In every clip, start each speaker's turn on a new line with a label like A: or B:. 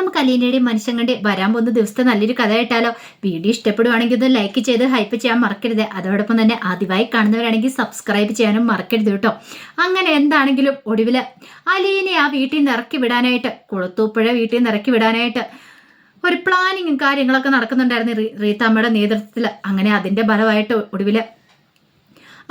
A: നമുക്ക് അലീനയുടെയും മനുഷ്യങ്ങളുടെയും വരാൻ പോകുന്ന ദിവസത്തെ നല്ലൊരു കഥ കേട്ടാലോ? വീഡിയോ ഇഷ്ടപ്പെടുവാണെങ്കിൽ ഒന്ന് ലൈക്ക് ചെയ്ത് ഹൈപ്പ് ചെയ്യാൻ മറക്കരുത്. അതോടൊപ്പം തന്നെ ആദ്യമായി കാണുന്നവരാണെങ്കിൽ സബ്സ്ക്രൈബ് ചെയ്യാനും മറക്കരുത് കേട്ടോ. അങ്ങനെ എന്താണെങ്കിലും ഒടുവില് അലീനെ ആ വീട്ടിൽ നിന്ന് ഇറക്കി വിടാനായിട്ട്, കുളത്തൂപ്പുഴ വീട്ടിൽ നിന്ന് ഇറക്കി വിടാനായിട്ട് ഒരു പ്ലാനിങ്ങും കാര്യങ്ങളൊക്കെ നടക്കുന്നുണ്ടായിരുന്നു റീത്താമ്മയുടെ നേതൃത്വത്തിൽ. അങ്ങനെ അതിന്റെ ഫലമായിട്ട് ഒടുവില്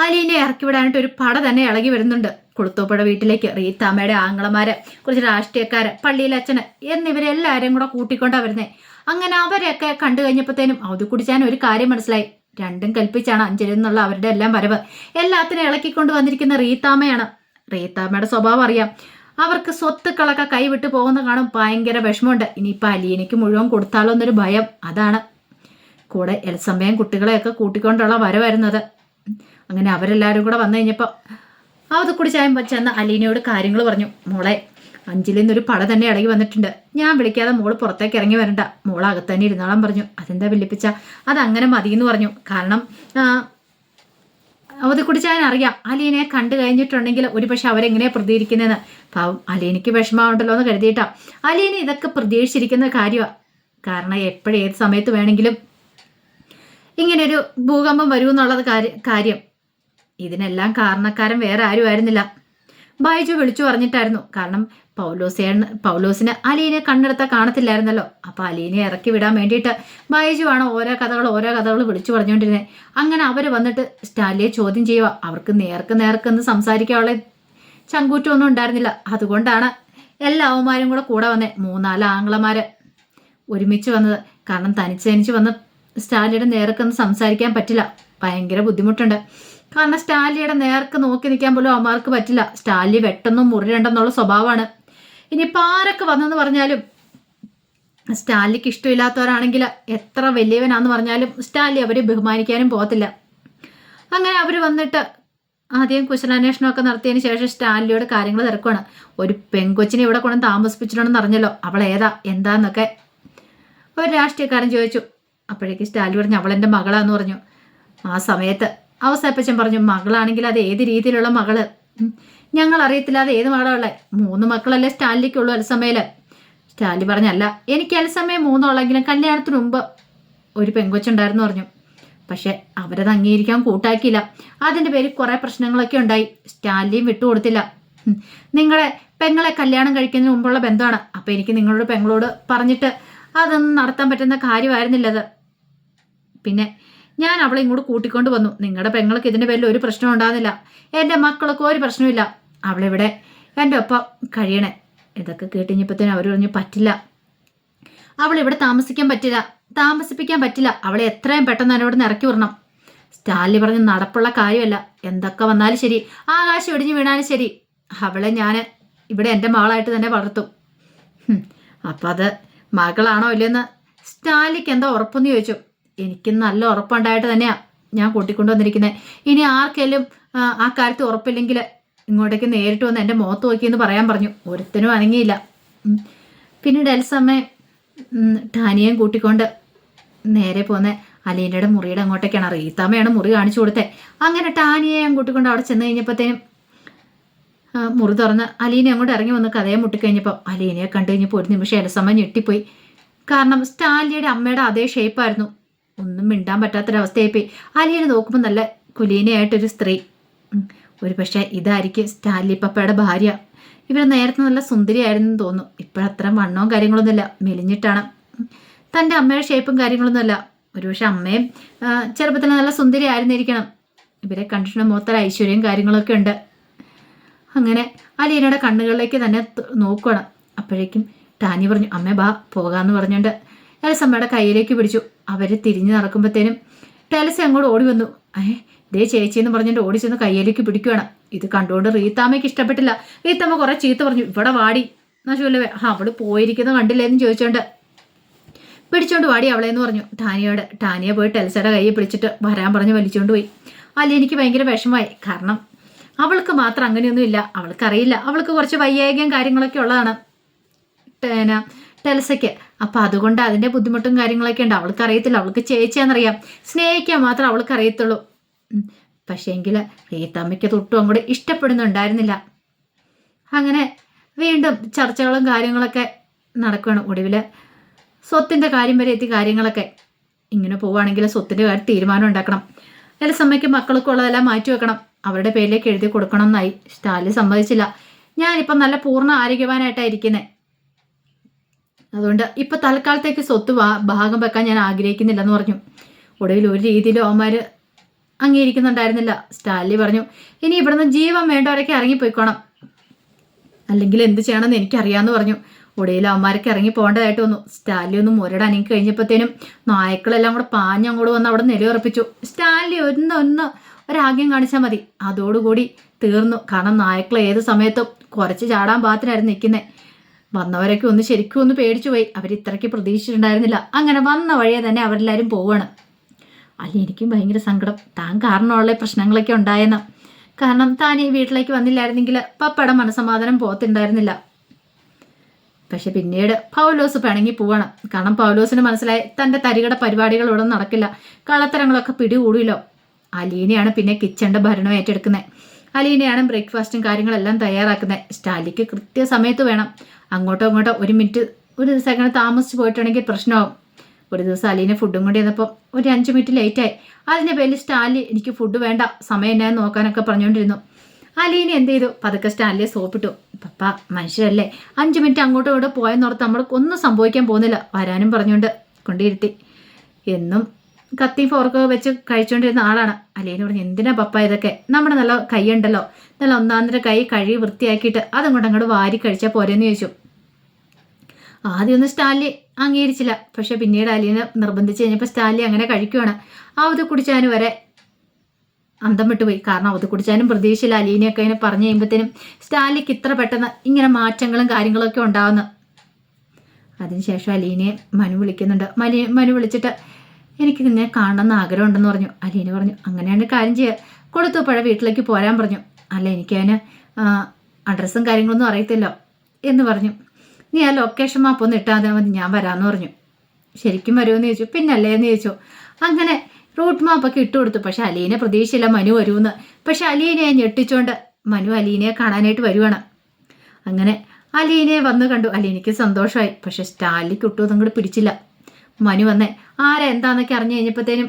A: അലീനെ ഇറക്കി വിടാനായിട്ട് ഒരു പട തന്നെ ഇളകി വരുന്നുണ്ട് കുളത്തൂപ്പുഴ വീട്ടിലേക്ക്. റീത്താമ്മയുടെ ആങ്ങളമാര്, കുറച്ച് രാഷ്ട്രീയക്കാര്, പള്ളിയിലെ അച്ഛന് എന്നിവരെല്ലാരും കൂടെ കൂട്ടിക്കൊണ്ടാ വരുന്നേ. അങ്ങനെ അവരെയൊക്കെ കണ്ടു കഴിഞ്ഞപ്പോഴത്തേനും അവധി കുടിച്ചാൻ ഒരു കാര്യം മനസ്സിലായി. രണ്ടും കൽപ്പിച്ചാണ് അഞ്ചലിൽ നിന്നുള്ള അവരുടെ എല്ലാം വരവ്. എല്ലാത്തിനും ഇളക്കിക്കൊണ്ട് വന്നിരിക്കുന്ന റീത്താമ്മയാണ്. റീത്താമ്മയുടെ സ്വഭാവം അറിയാം. അവർക്ക് സ്വത്തുക്കളൊക്കെ കൈവിട്ട് പോകുന്ന കാണും ഭയങ്കര വിഷമമുണ്ട്. ഇനിയിപ്പോൾ അലീനയ്ക്ക് മുഴുവൻ കൊടുത്താലോ എന്നൊരു ഭയം. അതാണ് കൂടെ എൽസമ്മയും കുട്ടികളെയൊക്കെ കൂട്ടിക്കൊണ്ടുള്ള വരവരുന്നത്. അങ്ങനെ അവരെല്ലാവരും കൂടെ വന്നു കഴിഞ്ഞപ്പോൾ അവധി കുടിച്ചായും ചെന്ന് അലീനയോട് കാര്യങ്ങൾ പറഞ്ഞു. മോളെ, അഞ്ചലിൽ നിന്നൊരു പട തന്നെ ഇടകി വന്നിട്ടുണ്ട്. ഞാൻ വിളിക്കാതെ മോള് പുറത്തേക്ക് ഇറങ്ങി വരണ്ട, മോള് അകത്ത് തന്നെ ഇരുന്നോളാൻ പറഞ്ഞു. അതെന്താ വിളിപ്പിച്ച? അതങ്ങനെ മതിയെന്ന് പറഞ്ഞു. കാരണം അവധി കുടിച്ചാൻ അറിയാം അലീനയെ കണ്ടു കഴിഞ്ഞിട്ടുണ്ടെങ്കിൽ ഒരു പക്ഷെ അവരെങ്ങനെയാണ് പ്രതികരിക്കുന്നതെന്ന്. പാവം അലീനയ്ക്ക് വിഷമമുണ്ടല്ലോ എന്ന് കരുതിയിട്ടാ അലീന ഇതൊക്കെ പ്രതീക്ഷിച്ചിരിക്കുന്ന കാര്യമാണ്. കാരണം എപ്പോഴേത് സമയത്ത് വേണമെങ്കിലും ഇങ്ങനൊരു ഭൂകമ്പം വരുമെന്നുള്ളത് കാര്യം. ഇതിനെല്ലാം കാരണക്കാരൻ വേറെ ആരും ആയിരുന്നില്ല, ബൈജു വിളിച്ചു പറഞ്ഞിട്ടായിരുന്നു. കാരണം പൗലോസിന് അലീനെ കണ്ണെടുത്താൽ കാണത്തില്ലായിരുന്നല്ലോ. അപ്പൊ അലീനെ ഇറക്കി വിടാൻ വേണ്ടിയിട്ട് ബൈജു ആണ് ഓരോ കഥകൾ വിളിച്ചു പറഞ്ഞുകൊണ്ടിരുന്നത്. അങ്ങനെ അവര് വന്നിട്ട് സ്റ്റാലിയെ ചോദ്യം ചെയ്യുക. അവർക്ക് നേർക്കെന്ന് സംസാരിക്കാനുള്ള ചങ്കൂറ്റമൊന്നും ഉണ്ടായിരുന്നില്ല. അതുകൊണ്ടാണ് എല്ലാ അവന്മാരും കൂടെ വന്നേ. 3-4 ആംഗ്ലമാര് ഒരുമിച്ച് വന്നത്. കാരണം തനിച്ച് വന്ന് സ്റ്റാലിയുടെ നേർക്കൊന്ന് സംസാരിക്കാൻ പറ്റില്ല, ഭയങ്കര ബുദ്ധിമുട്ടുണ്ട്. കാരണം സ്റ്റാലിയുടെ നേർക്ക് നോക്കി നിൽക്കാൻ പോലും അവന്മാർക്ക് പറ്റില്ല. സ്റ്റാലി വെട്ടെന്നും മുറിരണ്ടെന്നുള്ള സ്വഭാവമാണ്. ഇനിയിപ്പോൾ ആരൊക്കെ വന്നെന്ന് പറഞ്ഞാലും സ്റ്റാലിക്ക് ഇഷ്ടമില്ലാത്തവരാണെങ്കിൽ എത്ര വലിയവനാന്ന് പറഞ്ഞാലും സ്റ്റാലി അവരെ ബഹുമാനിക്കാനും പോകത്തില്ല. അങ്ങനെ അവർ വന്നിട്ട് ആദ്യം കുശലാന്വേഷണമൊക്കെ നടത്തിയതിന് ശേഷം സ്റ്റാലിയോട് കാര്യങ്ങൾ തിരക്കുവാണ്. ഒരു പെങ്കൊച്ചിനെ ഇവിടെ കൊണ്ട് താമസിപ്പിച്ചിട്ടുണ്ടെന്ന് അറിഞ്ഞല്ലോ, അവൾ എന്താന്നൊക്കെ ഒരു രാഷ്ട്രീയക്കാരൻ ചോദിച്ചു. അപ്പോഴേക്ക് സ്റ്റാലി പറഞ്ഞു അവളെൻ്റെ മകളാന്ന് പറഞ്ഞു. ആ സമയത്ത് അവസാനപ്പച്ചൻ പറഞ്ഞു മകളാണെങ്കിൽ അത് ഏത് രീതിയിലുള്ള മകള്, ഞങ്ങൾ അറിയത്തില്ല അത് ഏത് മകളാ. 3 മക്കളല്ലേ സ്റ്റാലിക്കുള്ളൂ അൽസമയില്. സ്റ്റാലി പറഞ്ഞല്ല, എനിക്ക് അൽസമയം 3 ഉള്ളെങ്കിലും കല്യാണത്തിന് മുമ്പ് ഒരു പെങ്കൊച്ചുണ്ടായിരുന്നു പറഞ്ഞു. പക്ഷെ അവരത് അംഗീകരിക്കാൻ കൂട്ടാക്കിയില്ല. അതിൻ്റെ പേരിൽ കുറെ പ്രശ്നങ്ങളൊക്കെ ഉണ്ടായി. സ്റ്റാലിയും വിട്ടുകൊടുത്തില്ല. നിങ്ങളെ പെങ്ങളെ കല്യാണം കഴിക്കുന്നതിന് മുമ്പുള്ള ബന്ധമാണ്. അപ്പൊ എനിക്ക് നിങ്ങളുടെ പെങ്ങളോട് പറഞ്ഞിട്ട് അതൊന്നും നടത്താൻ പറ്റുന്ന കാര്യമായിരുന്നില്ലത്. പിന്നെ ഞാൻ അവളെ ഇങ്ങോട്ട് കൂട്ടിക്കൊണ്ട് വന്നു. നിങ്ങളുടെ പെങ്ങൾക്ക് ഇതിൻ്റെ പേരിൽ ഒരു പ്രശ്നം ഉണ്ടാകുന്നില്ല, എൻ്റെ മക്കൾക്ക് ഒരു പ്രശ്നമില്ല. അവളിവിടെ എൻ്റെ ഒപ്പം കഴിയണേ. ഇതൊക്കെ കേട്ടുകഴിഞ്ഞപ്പോഴത്തേനും അവർ പറഞ്ഞു പറ്റില്ല, അവളിവിടെ താമസിപ്പിക്കാൻ പറ്റില്ല. അവളെ എത്രയും പെട്ടെന്ന് എന്നോട് ഇറക്കി വിടണം. സ്റ്റാലി പറഞ്ഞ് നടപ്പുള്ള കാര്യമല്ല, എന്തൊക്കെ വന്നാലും ശരി, ആകാശം ഇടിഞ്ഞു വീണാലും ശരി, അവളെ ഞാൻ ഇവിടെ എൻ്റെ മകളായിട്ട് തന്നെ വളർത്തും. അപ്പം അത് മകളാണോ ഇല്ലെന്ന് സ്റ്റാലിക്ക് എന്താ ഉറപ്പെന്ന് ചോദിച്ചു. എനിക്ക് നല്ല ഉറപ്പുണ്ടായിട്ട് തന്നെയാണ് ഞാൻ കൂട്ടിക്കൊണ്ടു വന്നിരിക്കുന്നത്. ഇനി ആർക്കെങ്കിലും ആ കാര്യത്തിൽ ഉറപ്പില്ലെങ്കിൽ ഇങ്ങോട്ടേക്ക് നേരിട്ട് വന്ന് എൻ്റെ മുഖത്ത് നോക്കിയെന്ന് പറയാൻ പറഞ്ഞു. ഒരുത്തനും അനങ്ങിയില്ല. പിന്നീട് എൽസമ്മയും ടാനിയേയും കൂട്ടിക്കൊണ്ട് നേരെ പോന്നെ അലീനയുടെ മുറിയുടെ അങ്ങോട്ടേക്കാണ്. റീത്താമ്മയാണ് മുറി കാണിച്ചു കൊടുത്തേ. അങ്ങനെ ടാനിയേയും കൂട്ടിക്കൊണ്ട് അവിടെ ചെന്ന് കഴിഞ്ഞപ്പോഴത്തേനും മുറി തുറന്ന് അലീന അങ്ങോട്ട് ഇറങ്ങി വന്ന് കഥയെ മുട്ടിക്കഴിഞ്ഞപ്പോൾ അലീനയെ കണ്ടു കഴിഞ്ഞപ്പോൾ ഒരു നിമിഷം എൽസമ്മ ഞെട്ടിപ്പോയി. കാരണം സ്റ്റാലിയുടെ അമ്മയുടെ അതേ ഷേപ്പായിരുന്നു. ഒന്നും മിണ്ടാൻ പറ്റാത്തൊരവസ്ഥയായിപ്പോയി. അലീന നോക്കുമ്പോൾ നല്ല കുലീനയായിട്ടൊരു സ്ത്രീ. ഒരു പക്ഷേ ഇതായിരിക്കും സ്റ്റാൻലി പപ്പയുടെ ഭാര്യ. ഇവർ നേരത്തെ നല്ല സുന്ദരിയായിരുന്നു തോന്നുന്നു. ഇപ്പോഴത്ര വണ്ണവും കാര്യങ്ങളൊന്നുമില്ല, മെലിഞ്ഞിട്ടാണ്. തൻ്റെ അമ്മയുടെ ഷേപ്പും കാര്യങ്ങളൊന്നുമല്ല. ഒരുപക്ഷെ അമ്മയും ചെറുപ്പത്തിൽ നല്ല സുന്ദരി ആയിരുന്നിരിക്കണം. ഇവരെ കണ്ടിട്ടുള്ള മൊത്തം ഐശ്വര്യവും കാര്യങ്ങളൊക്കെ ഉണ്ട്. അങ്ങനെ അലീനയുടെ കണ്ണുകളിലേക്ക് തന്നെ നോക്കണം. അപ്പോഴേക്കും ടാനി പറഞ്ഞു അമ്മേ ബാ പോകാമെന്ന് പറഞ്ഞുകൊണ്ട് എൽസമ്മയുടെ കയ്യിലേക്ക് പിടിച്ചു. അവർ തിരിഞ്ഞു നടക്കുമ്പോഴത്തേനും ടെലസ അങ്ങോട്ട് ഓടി വന്നു. ദേ ചേച്ചിയെന്ന് പറഞ്ഞിട്ട് ഓടി ചെന്ന് കയ്യിലേക്ക് പിടിക്കുകയാണ്. ഇത് കണ്ടുകൊണ്ട് റീത്താമ്മയ്ക്ക് ഇഷ്ടപ്പെട്ടില്ല. റീത്താമ്മ കുറെ ചീത്ത പറഞ്ഞു. ഇവിടെ വാടി നശുവല്ലേ, അവള് പോയിരിക്കുന്നത് കണ്ടില്ലേന്ന് ചോദിച്ചോണ്ട് പിടിച്ചോണ്ട് വാടി അവളെന്ന് പറഞ്ഞു ടാനിയോട്. ടാനിയെ പോയി ടെലസയുടെ കയ്യിൽ പിടിച്ചിട്ട് വരാൻ പറഞ്ഞ് വലിച്ചോണ്ട് പോയി. അല്ല എനിക്ക് ഭയങ്കര വിഷമമായി. കാരണം അവൾക്ക് മാത്രം അങ്ങനെയൊന്നും ഇല്ല, അവൾക്കറിയില്ല. അവൾക്ക് കുറച്ച് വയ്യായികയും കാര്യങ്ങളൊക്കെ ഉള്ളതാണ് ടെലസയ്ക്ക്. അപ്പൊ അതുകൊണ്ട് അതിന്റെ ബുദ്ധിമുട്ടും കാര്യങ്ങളൊക്കെ ഉണ്ട്. അവൾക്ക് അറിയത്തില്ല, അവൾക്ക് ചേച്ചിയാന്നറിയാം, സ്നേഹിക്കാൻ മാത്രം അവൾക്ക് അറിയത്തുള്ളൂ. പക്ഷേങ്കിൽ റീത്തമ്മയ്ക്ക് തൊട്ടും അങ്ങോട്ട് ഇഷ്ടപ്പെടുന്നുണ്ടായിരുന്നില്ല. അങ്ങനെ വീണ്ടും ചർച്ചകളും കാര്യങ്ങളൊക്കെ നടക്കുകയാണ്. ഒടുവിൽ സ്വത്തിൻ്റെ കാര്യം വരെ എത്തി കാര്യങ്ങളൊക്കെ. ഇങ്ങനെ പോവുകയാണെങ്കിൽ സ്വത്തിൻ്റെ കാര്യം തീരുമാനം ഉണ്ടാക്കണം. ചില സമയത്ത് മക്കൾക്കും ഉള്ളതെല്ലാം മാറ്റി വെക്കണം. അവരുടെ പേരിലേക്ക് എഴുതി കൊടുക്കണം എന്നായി. സ്റ്റാലിൻ സമ്മതിച്ചില്ല. ഞാനിപ്പം നല്ല പൂർണ്ണ ആരോഗ്യവാനായിട്ടാണ് ഇരിക്കുന്നത്. അതുകൊണ്ട് ഇപ്പം തൽക്കാലത്തേക്ക് സ്വത്ത് ഭാഗം വെക്കാൻ ഞാൻ ആഗ്രഹിക്കുന്നില്ലെന്ന് പറഞ്ഞു. ഒടുവിൽ ഒരു രീതിയിലും അവന്മാർ അംഗീകരിക്കുന്നുണ്ടായിരുന്നില്ല. സ്റ്റാലിൻ പറഞ്ഞു, ഇനി ഇവിടുന്ന് ജീവൻ വേണ്ടവരൊക്കെ ഇറങ്ങിപ്പോയിക്കോണം, അല്ലെങ്കിൽ എന്ത് ചെയ്യണമെന്ന് എനിക്കറിയാമെന്ന് പറഞ്ഞു. ഒടുവിൽ അവന്മാരൊക്കെ ഇറങ്ങി പോകേണ്ടതായിട്ട് വന്നു. സ്റ്റാലിൻ ഒന്ന് മുരടാൻ എനിക്ക് കഴിഞ്ഞപ്പോഴത്തേനും നായ്ക്കളെല്ലാം കൂടെ പാഞ്ഞങ്ങോട്ട് വന്ന് അവിടെ നിലയുറപ്പിച്ചു. സ്റ്റാലിൻ ഒന്ന് ഒരാഗ്യം കാണിച്ചാൽ മതി, അതോടുകൂടി തീർന്നു. കാരണം നായ്ക്കൾ ഏത് സമയത്തും കുറച്ച് ചാടാൻ പാത്രമായിരുന്നു നിൽക്കുന്നത്. വന്നവരൊക്കെ ഒന്ന് ശരിക്കും ഒന്ന് പേടിച്ചു പോയി. അവരിത്രയ്ക്ക് പ്രതീക്ഷിച്ചിട്ടുണ്ടായിരുന്നില്ല. അങ്ങനെ വന്ന വഴിയെ തന്നെ അവരെല്ലാവരും പോവുകയാണ്. അല്ല, എനിക്കും ഭയങ്കര സങ്കടം. താൻ കാരണമുള്ള പ്രശ്നങ്ങളൊക്കെ ഉണ്ടായെന്ന്. കാരണം താൻ ഈ വീട്ടിലേക്ക് വന്നില്ലായിരുന്നെങ്കിൽ പപ്പയുടെ മനസ്സമാധാനം പോകത്തുണ്ടായിരുന്നില്ല. പക്ഷെ പിന്നീട് പൗലോസ് പിണങ്ങി പോവാണ്. കാരണം പൗലോസിന് മനസ്സിലായി തൻ്റെ തരികട പരിപാടികൾ ഇവിടെ നടക്കില്ല, കള്ളത്തരങ്ങളൊക്കെ പിടികൂടില്ലോ. അലീനയാണ് പിന്നെ കിച്ചണിൻ്റെ ഭരണം ഏറ്റെടുക്കുന്നത്. അലീനയാണ് ബ്രേക്ക്ഫാസ്റ്റും കാര്യങ്ങളെല്ലാം തയ്യാറാക്കുന്നത്. സ്റ്റാലിക്ക് കൃത്യസമയത്ത് വേണം. അങ്ങോട്ടോ ഇങ്ങോട്ടോ ഒരു സെക്കൻഡ് താമസിച്ച് പോയിട്ടുണ്ടെങ്കിൽ പ്രശ്നമാവും. ഒരു ദിവസം അലീന ഫുഡും കൊണ്ട് ചെന്നപ്പോൾ ഒരു 5 മിനിറ്റ് ലേറ്റായി. അതിൻ്റെ പേരിൽ സ്റ്റാലിൻ എനിക്ക് ഫുഡ് വേണ്ട, സമയം എന്നാ നോക്കാനൊക്കെ പറഞ്ഞുകൊണ്ടിരുന്നു. അലീന എന്ത് ചെയ്തു, പതുക്കെ സ്റ്റാലിനെ സോപ്പിട്ടു. പപ്പ മനുഷ്യരല്ലേ, 5 മിനിറ്റ് അങ്ങോട്ടും ഇങ്ങോട്ടും പോയെന്നോർത്ത് നമ്മൾക്ക് ഒന്നും സംഭവിക്കാൻ പോകുന്നില്ല, വരാനും പറഞ്ഞുകൊണ്ട് കൊണ്ടിരുത്തി. എന്നും കത്തി ഫോർക്ക് വെച്ച് കഴിച്ചുകൊണ്ടിരുന്ന ആളാണ്. അലീന പറഞ്ഞു, എന്തിനാ പപ്പ ഇതൊക്കെ, നമ്മുടെ നല്ല കൈയുണ്ടല്ലോ, നല്ല ഒന്നാന്തര കൈ കഴുകി വൃത്തിയാക്കിയിട്ട് അതും അങ്ങോട്ട് വാരി കഴിച്ചാൽ പോരെന്ന് ചോദിച്ചു. ആദ്യമൊന്നും സ്റ്റാലിൻ അംഗീകരിച്ചില്ല. പക്ഷെ പിന്നീട് അലീന നിർബന്ധിച്ച് കഴിഞ്ഞപ്പോൾ സ്റ്റാലിൻ അങ്ങനെ കഴിക്കുവാണ്. അവധി കുടിച്ചാനും വരെ അന്തം വിട്ടുപോയി. കാരണം അവധി കുടിച്ചാനും പ്രതീക്ഷയില്ല. അലീനയൊക്കെ ഇങ്ങനെ പറഞ്ഞു കഴിയുമ്പോഴത്തേനും സ്റ്റാലിക്ക് ഇത്ര പെട്ടെന്ന് ഇങ്ങനെ മാറ്റങ്ങളും കാര്യങ്ങളൊക്കെ ഉണ്ടാകുന്നു. അതിനുശേഷം അലീനയെ മനു വിളിക്കുന്നുണ്ട്. മനു വിളിച്ചിട്ട് എനിക്ക് നിന്നെ കാണണമെന്ന് ആഗ്രഹമുണ്ടെന്ന് പറഞ്ഞു. അലീന പറഞ്ഞു, അങ്ങനെയാണ് കാര്യം ചെയ്യുക, കൊടുത്തുപ്പഴ വീട്ടിലേക്ക് പോരാൻ പറഞ്ഞു. അല്ല, എനിക്കതിന് അഡ്രസ്സും കാര്യങ്ങളൊന്നും അറിയത്തില്ലോ എന്ന് പറഞ്ഞു. നീ ആ ലൊക്കേഷൻ മാപ്പ് ഒന്ന് ഇട്ടാൽ മതി, ഞാൻ വരാമെന്ന് പറഞ്ഞു. ശരിക്കും വരുമെന്ന് ചോദിച്ചു. പിന്നല്ലേ എന്ന് ചോദിച്ചു. അങ്ങനെ റൂട്ട് മാപ്പൊക്കെ ഇട്ട് കൊടുത്തു. പക്ഷെ അലീനെ പ്രതീക്ഷയില്ല മനു വരുമെന്ന്. പക്ഷെ അലീനയെ ഞെട്ടിച്ചോണ്ട് മനു അലീനയെ കാണാനായിട്ട് വരുവാണ്. അങ്ങനെ അലീനയെ വന്ന് കണ്ടു. അലീനയ്ക്ക് സന്തോഷമായി. പക്ഷെ സ്റ്റാലിക്ക് ഒട്ടും അങ്ങോട്ട് പിടിച്ചില്ല. മനു വന്നേ ആരാ എന്താന്നൊക്കെ അറിഞ്ഞു കഴിഞ്ഞപ്പോഴത്തേനും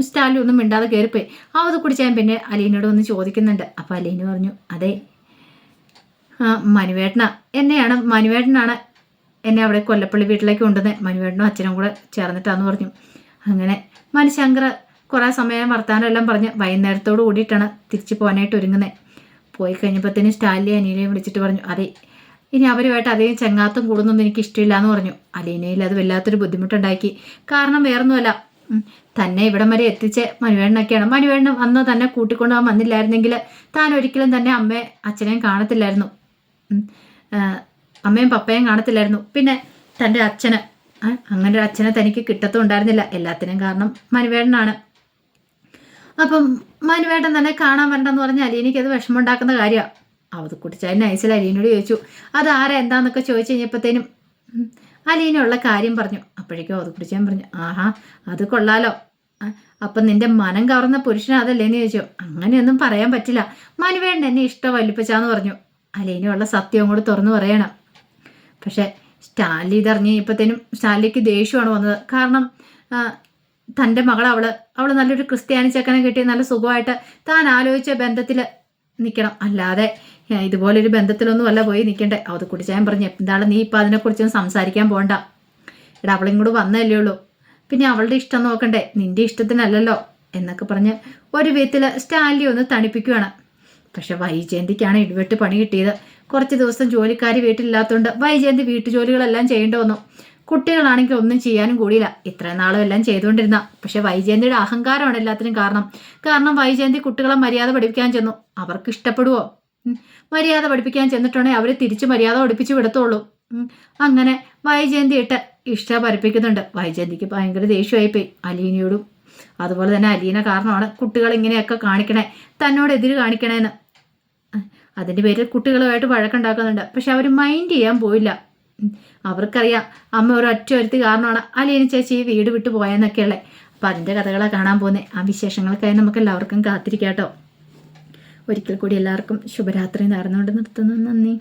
A: സ്റ്റാലിൻ ഒന്നും മിണ്ടാതെ കയറിപ്പോയി. അത് കുടിച്ചാൽ പിന്നെ അലീനയോട് ഒന്ന് ചോദിക്കുന്നുണ്ട്. അപ്പം അലീന പറഞ്ഞു, അതെ മനുവേട്ടനാണ് എന്നെ അവിടെ കൊല്ലപ്പള്ളി വീട്ടിലേക്ക് കൊണ്ടുവന്നത്. മനുവേട്ടനും അച്ഛനും കൂടെ ചേർന്നിട്ടാന്ന് പറഞ്ഞു. അങ്ങനെ മനുശങ്കർ കുറേ സമയം വർത്താനം എല്ലാം പറഞ്ഞ് വൈകുന്നേരത്തോട് കൂടിയിട്ടാണ് തിരിച്ചു പോകാനായിട്ട് ഒരുങ്ങുന്നത്. പോയി കഴിഞ്ഞപ്പോഴത്തേനും സ്റ്റാലിനെ അലീനയെ വിളിച്ചിട്ട് പറഞ്ഞു, അതെ ഇനി അവരുമായിട്ട് അധികം ചെങ്ങാത്തം കൂടുന്നൊന്നും എനിക്ക് ഇഷ്ടമില്ല എന്ന് പറഞ്ഞു. അലീനയിൽ അത് വല്ലാത്തൊരു ബുദ്ധിമുട്ടുണ്ടാക്കി. കാരണം വേറൊന്നുമല്ല, തന്നെ ഇവിടം വരെ എത്തിച്ച് മനുവേണ്ണൊക്കെയാണ്. മനുവേണ്ണ അന്ന് തന്നെ കൂട്ടിക്കൊണ്ടുപോകാൻ വന്നില്ലായിരുന്നെങ്കിൽ താൻ ഒരിക്കലും തന്നെ അമ്മയും അച്ഛനെയും കാണത്തില്ലായിരുന്നു, അമ്മയും പപ്പയും കാണത്തില്ലായിരുന്നു. പിന്നെ തൻ്റെ അച്ഛന്, അങ്ങനെ ഒരു അച്ഛനെ തനിക്ക് കിട്ടത്തും ഉണ്ടായിരുന്നില്ല. എല്ലാത്തിനും കാരണം മനുവേണ്ണനാണ്. അപ്പം മനുവേട്ടൻ തന്നെ കാണാൻ വരണ്ടെന്ന് പറഞ്ഞാൽ അലീനയ്ക്ക് അത് വിഷമമുണ്ടാക്കുന്ന കാര്യമാണ്. അവത് കുടിച്ചാൽ നൈസിൽ അലീനോട് ചോദിച്ചു, അത് ആരാ എന്താന്നൊക്കെ ചോദിച്ചു കഴിഞ്ഞപ്പോഴത്തേനും അലീനയുള്ള കാര്യം പറഞ്ഞു. അപ്പോഴേക്കും അത് കുടിച്ചാൻ പറഞ്ഞു, ആഹാ അത് കൊള്ളാലോ, അപ്പം നിന്റെ മനം കവർന്ന പുരുഷൻ അതല്ലേന്ന് ചോദിച്ചു. അങ്ങനെയൊന്നും പറയാൻ പറ്റില്ല, മനുവേണ്ണൻ എന്നെ ഇഷ്ടം വല്ലിപ്പിച്ചാന്ന് പറഞ്ഞു. അലീനയുള്ള സത്യവും കൂടി തുറന്നു പറയണം. പക്ഷെ സ്റ്റാലിൻ ഇതറിഞ്ഞ് കഴിഞ്ഞപ്പോഴത്തേനും സ്റ്റാലിക്ക് ദേഷ്യമാണ് വന്നത്. കാരണം തൻ്റെ മകൾ അവൾ നല്ലൊരു ക്രിസ്ത്യാനി ചെക്കനെ കിട്ടി നല്ല സുഖമായിട്ട് താൻ ആലോചിച്ച ബന്ധത്തിൽ നിൽക്കണം, അല്ലാതെ ഇതുപോലൊരു ബന്ധത്തിലൊന്നും അല്ല പോയി നിൽക്കണ്ടേ. അത് കുടിച്ചാൻ പറഞ്ഞു, എന്താണ് നീ ഇപ്പം അതിനെക്കുറിച്ചൊന്നും സംസാരിക്കാൻ പോകണ്ട, എടാ അവളും കൂടെ വന്നല്ലേ ഉള്ളൂ, പിന്നെ അവളുടെ ഇഷ്ടം നോക്കണ്ടേ, നിന്റെ ഇഷ്ടത്തിനല്ലല്ലോ എന്നൊക്കെ പറഞ്ഞ് ഒരു വിധത്തിൽ സ്റ്റാലിനെ ഒന്ന് തണുപ്പിക്കുകയാണ്. പക്ഷെ വൈജയന്തിക്കാണ് ഇടിവെട്ട് പണി കിട്ടിയത്. കുറച്ച് ദിവസം ജോലിക്കാരി വീട്ടിലില്ലാത്തതുകൊണ്ട് വൈജയന്തി വീട്ടുജോലികളെല്ലാം ചെയ്യേണ്ടി വന്നു. കുട്ടികളാണെങ്കിൽ ഒന്നും ചെയ്യാനും കൂടിയില്ല, ഇത്രയും നാളും എല്ലാം ചെയ്തുകൊണ്ടിരുന്ന. പക്ഷെ വൈജയന്തിയുടെ അഹങ്കാരമാണ് എല്ലാത്തിനും കാരണം വൈജയന്തി കുട്ടികളെ മര്യാദ പഠിപ്പിക്കാൻ ചെന്നു. അവർക്ക് ഇഷ്ടപ്പെടുവോ? മര്യാദ പഠിപ്പിക്കാൻ ചെന്നിട്ടുണ്ടെങ്കിൽ അവർ തിരിച്ച് മര്യാദ പഠിപ്പിച്ച് വിടത്തുള്ളൂ. അങ്ങനെ വൈജയന്തി ഇട്ട് ഇഷ്ടം പഠിപ്പിക്കുന്നുണ്ട്. വൈജയന്തിക്ക് ഭയങ്കര ദേഷ്യമായിപ്പോയി അലീനയോടും. അതുപോലെ തന്നെ അലീന കാരണമാണ് കുട്ടികൾ ഇങ്ങനെയൊക്കെ കാണിക്കണേ, തന്നോട് എതിര് കാണിക്കണേന്ന്. അതിൻ്റെ പേരിൽ കുട്ടികളുമായിട്ട് വഴക്കുണ്ടാക്കുന്നുണ്ട്. പക്ഷെ അവർ മൈൻഡ് ചെയ്യാൻ പോയില്ല. അവർക്കറിയാം അമ്മ ഒരു ഒരുത്തി കാരണമാണ് അലീന ചേച്ചി ഈ വീട് വിട്ടു പോയെന്നൊക്കെയുള്ളത്. അപ്പം അതിൻ്റെ കഥകളാണ് കാണാൻ പോകുന്നത്. ആ വിശേഷങ്ങൾക്കായി നമുക്ക് എല്ലാവർക്കും കാത്തിരിക്കാം കേട്ടോ. ഒരിക്കൽ കൂടി എല്ലാവർക്കും ശുഭരാത്രി നേർന്നുകൊണ്ട് നിർത്തുന്നു. നന്ദി.